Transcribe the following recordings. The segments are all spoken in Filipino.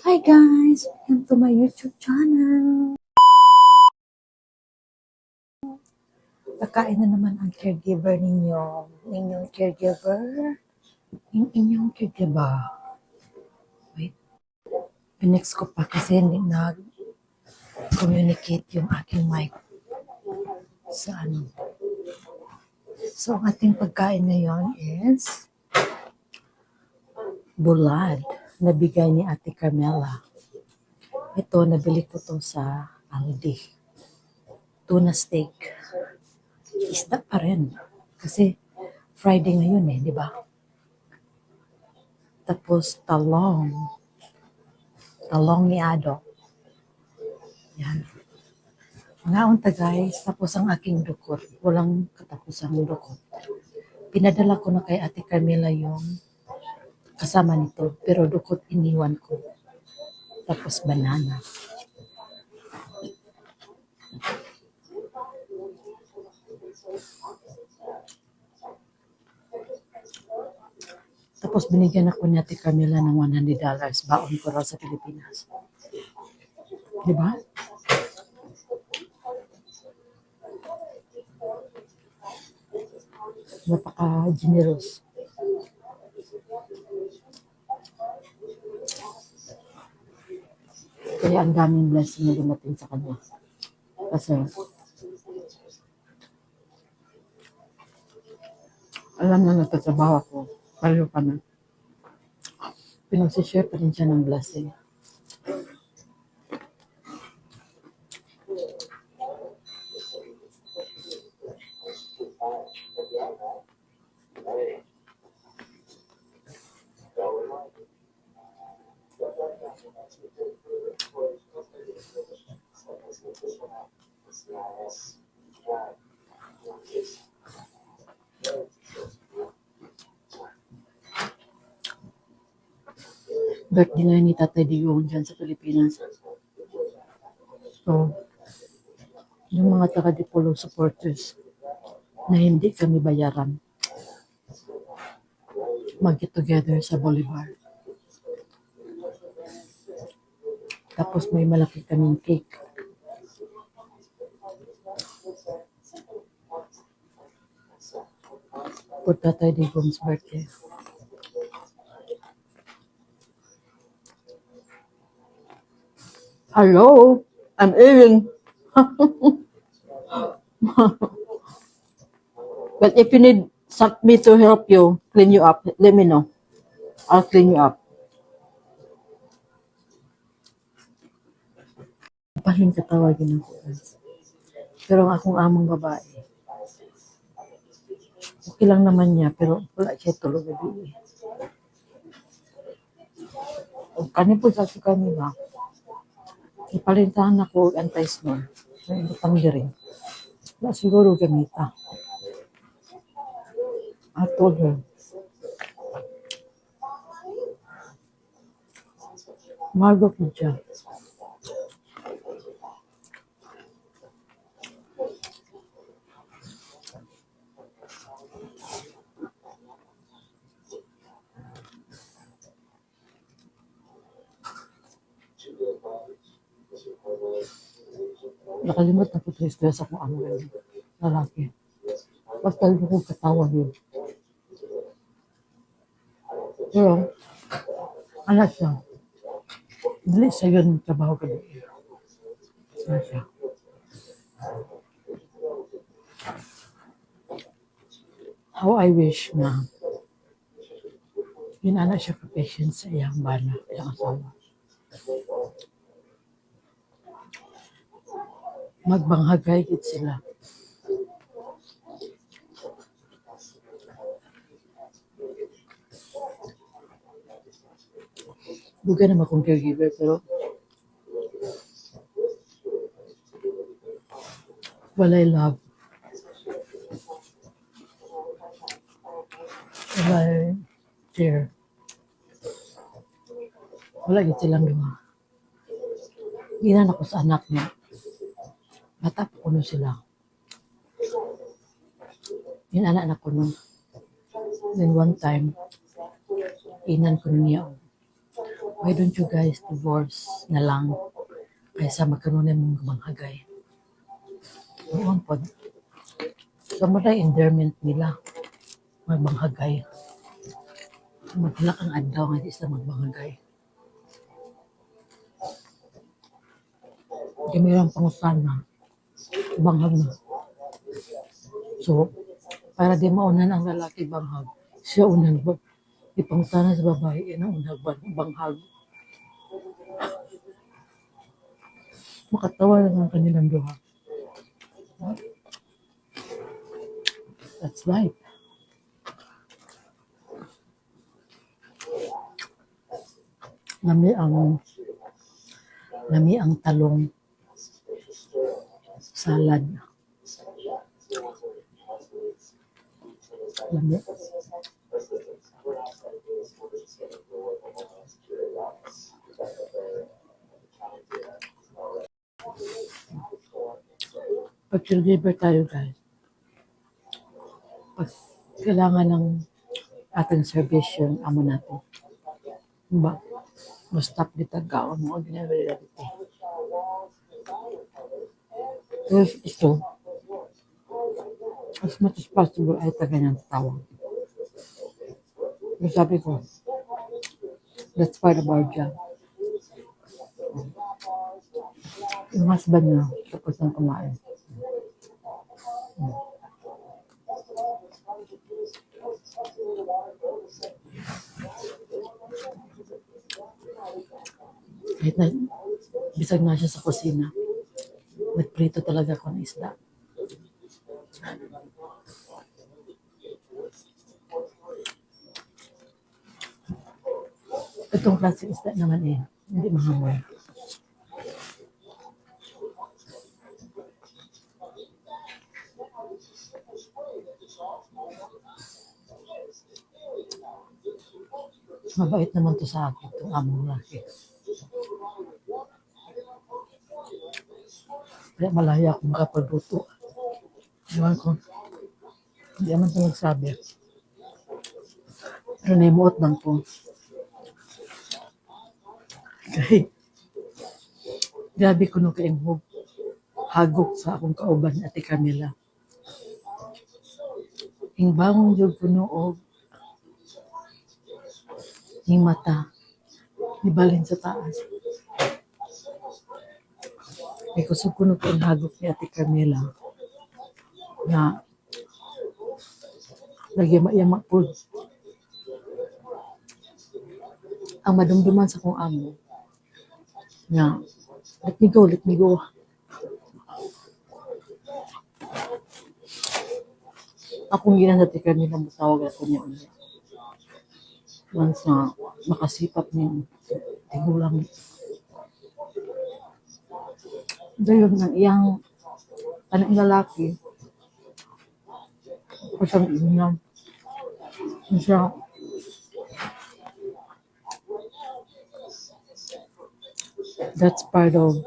Hi guys! Welcome to my YouTube channel. Kakain na naman ang caregiver ninyo. Inyong caregiver. Yung inyong caregiver. Wait. Pinex ko pa kasi hindi nag-communicate yung aking mic sa ano. So, ang ating pagkain ngayon is bulad na bigay ni Ate Carmela. Ito, nabili ko to sa Aldi. Tuna steak. Isda pa rin. Kasi Friday ngayon di ba? Tapos talong. Talong ni Ado. Yan. Mga unta guys, tapos ang aking dukot. Walang katapusang dukot. Pinadala ko na kay Ate Carmela yung kasama nito. Pero dukot iniwan ko. Tapos banana. Tapos binigyan ako ni Ate Carmela ng $100. Baon ko raw sa Pilipinas. Di ba? Napaka-generous. Kaya ang daming blessing na dumating sa kanya. Kasi alam na nagtatrabaho ako. Pareho pa na. Pinagsishare pa rin siya ng blessing. Birthday ngayon ni Tatay Digong dyan sa Pilipinas. So, yung mga taga-Dipolo supporters na hindi kami bayaran, mag-get together sa Bolivar. Tapos may malaki kaming cake. For Tatay Digong's birthday. Hello? I'm eating. But if you need me to help you, clean you up, let me know. I'll clean you up. Paling katawagin ako. Pero ang akong among babae, okay lang naman niya, pero wala siya tulog gabi. Kani po sa kanila, ipalintahan ako anti-snore. May butang diri. Wala siguro gamita. I told her, Margo po siya. Nakalimot na po stress ako ano yun. Lalaki. Basta ko kong katawag yun. Pero, anak siya. Dili sa yun trabaho ka doon. Anak siya. How I wish na yun anak siya ka-patient sa iyang bana, iyang asawa. Magbanghagay gid sila. Buga naman akong caregiver, pero walay love. Walay care. Wala gid silang duha. Ginan ako sa anak niya. Bata pa kuno sila. Yun anak na kuno. Then one time, inan ko niya. Why don't you guys divorce na lang kaysa magkaroon mong manghagay? Ewan po. Sa mga endearment nila, magbanghagay. Maglalak ang adlaw nga di sila magbanghagay. Di mayroong pangusana, banghag na. So, para di maunan ang lalaki banghag, siya unan ba? Ipangutana sa babae, yan ang unang banghag. Makatawa lang ang kanilang duha. That's life. Lami ang talong salad. Lami. Pag caregiver tayo guys, pag kailangan ng ating service yung amo natin. Diba? Stop di tagaon mo, ginagawa dito. If ito, as much as possible ay taga niyang tawag. Yung sabi ko, that's part of our job. Yung husband niya, tapos nang kumain. Kahit na, bisag na siya sa kusina, nagprito talaga ako ng isda. Itong klaseng isda naman hindi mahamoy. Mabait naman to sa akin, itong among laki. Kaya malaya akong makapagluto. Ewan ko, hindi naman ito nagsabi. Pero naimuot lang po. Kahit, grabe ko nung kaimhog. Hagok sa akong kauban, Ate Camila. Yung bangong jog ko noog, yung mata, ibalin sa taas. May kusog ko nung hagok ni Ate Camila na nagyama-yama po. Ang madumduman sa kong amo na let me go. Akong ginan sa Ate Camila, matawag ako niya ulit. Once na makasipap niya, tigulang. Dahil ng iyang kanang lalaki, kusang inam. Siya, that's part of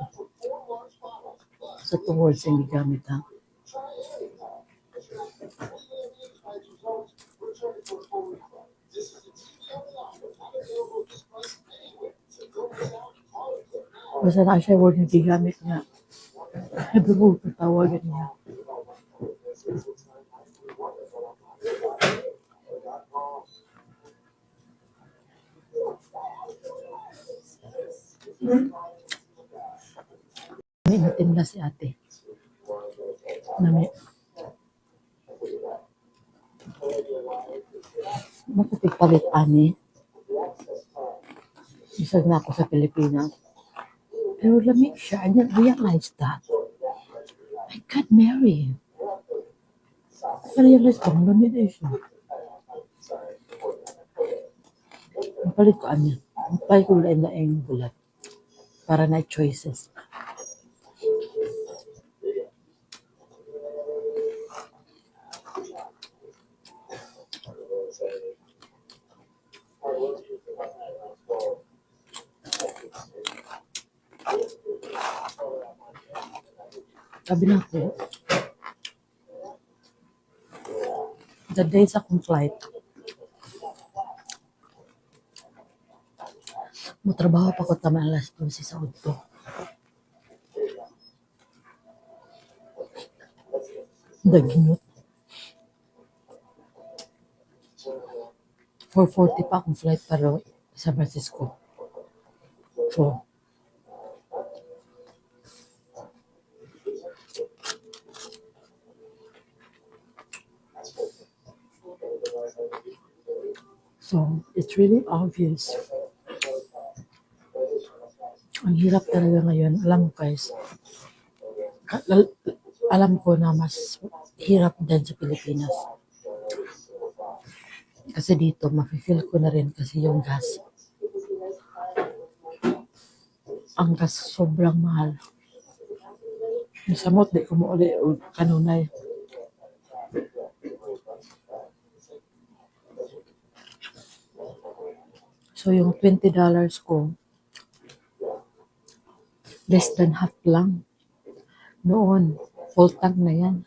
sa two words yung gigamit ha. Basta na siya word yung gigamit niya. Every word tawagan niya. May natimla si ate. Nami. Makapigpalit ani. Isag na ako sa Pilipinas. Pero lamig siya. I didn't realize that. I got married. I realized ko, lamig na siya. Napalit ko anya. Napalit ko lain-laing bulat. Para na choices. Sabi na ako, the day sa akong flight, Trabaho pa ko tama alas 12 sa udto. Daginot. 4:40 pa akong flight para San Francisco. So, it's really obvious. Ang hirap talaga ngayon. Alam mo guys, alam ko na mas hirap din sa Pilipinas. Kasi dito, mafe-feel ko na rin kasi yung gas. Ang gas sobrang mahal. Nasamot, di ko mo ulit kanunay. So, yung $20 ko, less than half lang. Noon, full tank na yan.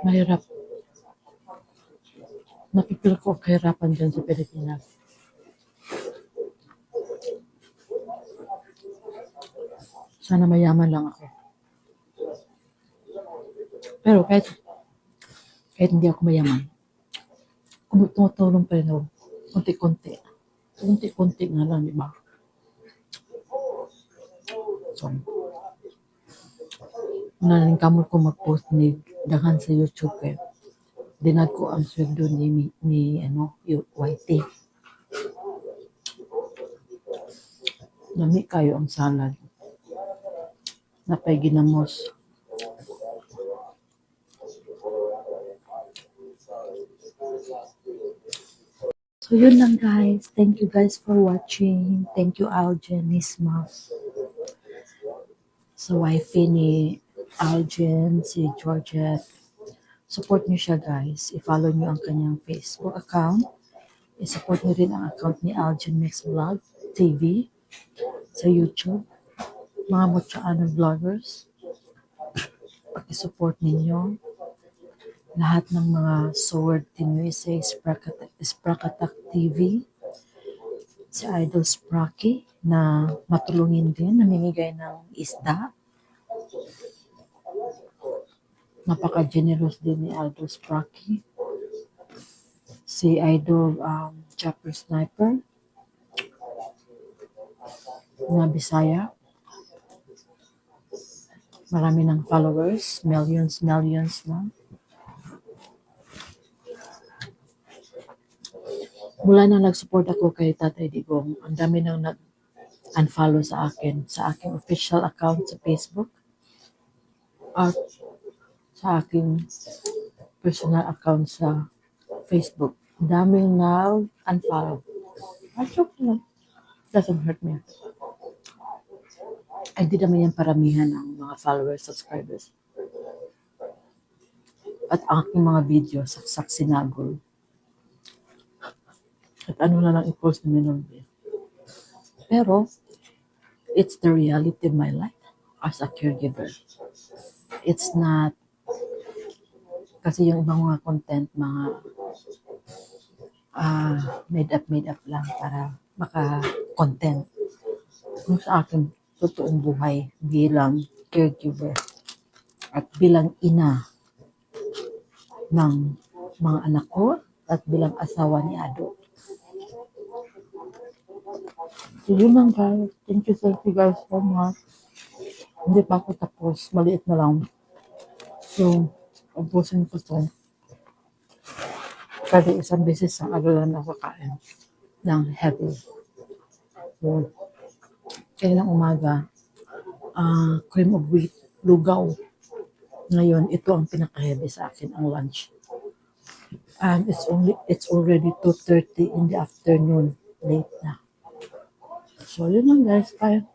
Mahirap. Napipil ko ang kahirapan dyan sa Pilipinas. Sana mayaman lang ako. Pero kahit hindi ako mayaman, tumutulong pa rin ako. Konti-konti. Konti-konti nga lang, di ba? So, naningkamot ko mag-post ni daghan sa YouTube eh. Dinag ko ang sweldo ni YT. Nami kayo ang salad. Napay ginamos. So yun lang guys. Thank you guys for watching. Thank you Aljen, Nisma. Sa wifey ni Aljen, si Georgette. Support niyo siya guys. I-follow niyo ang kanyang Facebook account. I-support niyo rin ang account ni Aljen Mix Vlog TV sa YouTube. Mga Mochaano vloggers. Pag-support ninyo. Lahat ng mga Sword Team USA, Sprakatak TV, si Idol Spracky na matulungin din, namimigay ng isda. Napaka-generous din ni Idol Spracky. Si Idol Chopper Sniper na Bisaya. Marami ng followers, millions na. Mula na nag-support ako kay Tatay Digong, ang dami nang nag-unfollow sa akin, sa aking official account sa Facebook at sa aking personal account sa Facebook. Ang daming nag-unfollow. Okay. Doesn't hurt me. Ay, di naman yan paramihan ang mga followers, subscribers. At ang aking mga video, saksak sinagol. At ano na lang i-post na minulbi. Pero, it's the reality of my life as a caregiver. It's not, kasi yung ibang mga content, mga made up lang para maka-content. Kung sa akin, totoong buhay bilang caregiver at bilang ina ng mga anak ko at bilang asawa ni Ado. So yun lang guys. Thank you guys so much. Hindi pa ako tapos. Maliit na lang. So, ubusin ko to. Kasi isang beses sa araw lang nakakain ng heavy. So, kailang umaga, cream of wheat, lugaw. Ngayon, ito ang pinaka-heavy sa akin, ang lunch. And it's already 2:30 in the afternoon. Late na. So, yun lang guys. Bye.